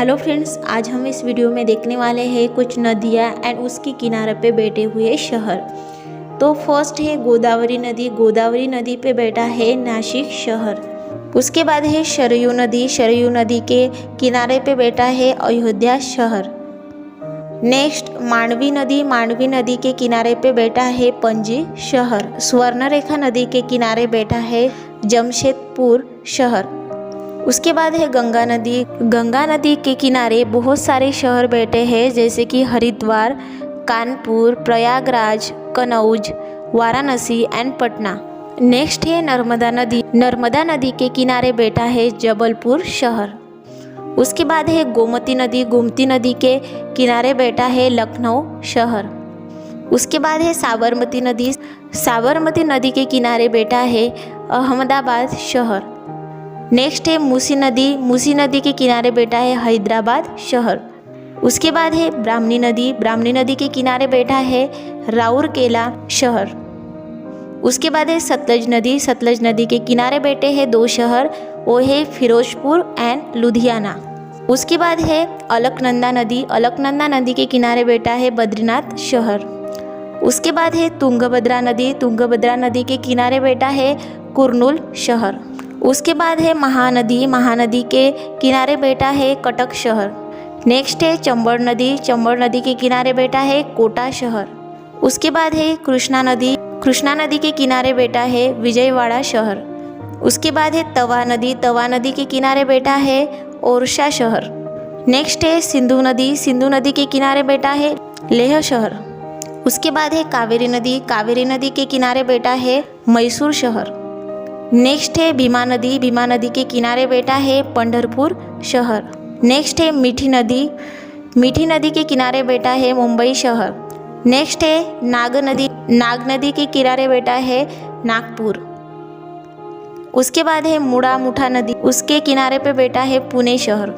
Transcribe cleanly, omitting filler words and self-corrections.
Hello friends, आज हम इस वीडियो में देखने वाले हैं कुछ नदियाँ एंड उसके किनारे पे बैठे हुए शहर। तो फर्स्ट है गोदावरी नदी। गोदावरी नदी पे बैठा है नासिक शहर। उसके बाद है सरयू नदी। सरयू नदी के किनारे पे बैठा है अयोध्या शहर। नेक्स्ट मांडवी नदी। मांडवी नदी के किनारे पे बैठा है पणजी शहर। स्वर्णरेखा नदी के किनारे बैठा है जमशेदपुर शहर। उसके बाद है गंगा नदी। गंगा नदी के किनारे बहुत सारे शहर बैठे हैं, जैसे कि हरिद्वार, कानपुर, प्रयागराज, कनौज, वाराणसी एंड पटना। नेक्स्ट है नर्मदा नदी। नर्मदा नदी के किनारे बैठा है जबलपुर शहर। उसके बाद है गोमती नदी। गोमती नदी के किनारे बैठा है लखनऊ शहर। उसके बाद है साबरमती नदी। साबरमती नदी के किनारे बैठा है अहमदाबाद शहर। नेक्स्ट है मूसी नदी। मूसी नदी के किनारे बैठा है हैदराबाद शहर। उसके बाद है ब्राह्मणी नदी। ब्राह्मणी नदी के किनारे बैठा है राउरकेला शहर। उसके बाद है सतलज नदी। सतलज नदी के किनारे बैठे हैं दो शहर, वो है फिरोजपुर एंड लुधियाना। उसके बाद है अलकनंदा नदी। अलकनंदा नदी के किनारे बैठा है बद्रीनाथ शहर। उसके बाद है तुंगभद्रा नदी। तुंगभद्रा नदी के किनारे बैठा है कुर्नूल शहर। उसके बाद है महानदी। महानदी के किनारे बैठा है कटक शहर। नेक्स्ट है चंबल नदी। चंबल नदी के किनारे बैठा है कोटा शहर। उसके बाद है कृष्णा नदी। कृष्णा नदी के किनारे बैठा है विजयवाड़ा शहर। उसके बाद है तवा नदी। तवा नदी के किनारे बैठा है ओरछा शहर। नेक्स्ट है सिंधु नदी। सिंधु नदी के किनारे बैठा है लेह शहर। उसके बाद है कावेरी नदी। कावेरी नदी के किनारे बैठा है मैसूर शहर। नेक्स्ट है भीमा नदी। भीमा नदी के किनारे बैठा है पंढरपुर शहर। नेक्स्ट है मीठी नदी। मीठी नदी के किनारे बैठा है मुंबई शहर। नेक्स्ट है नाग नदी। नाग नदी के किनारे बैठा है नागपुर। उसके बाद है मुड़ा मुठा नदी। उसके किनारे पे बैठा है पुणे शहर।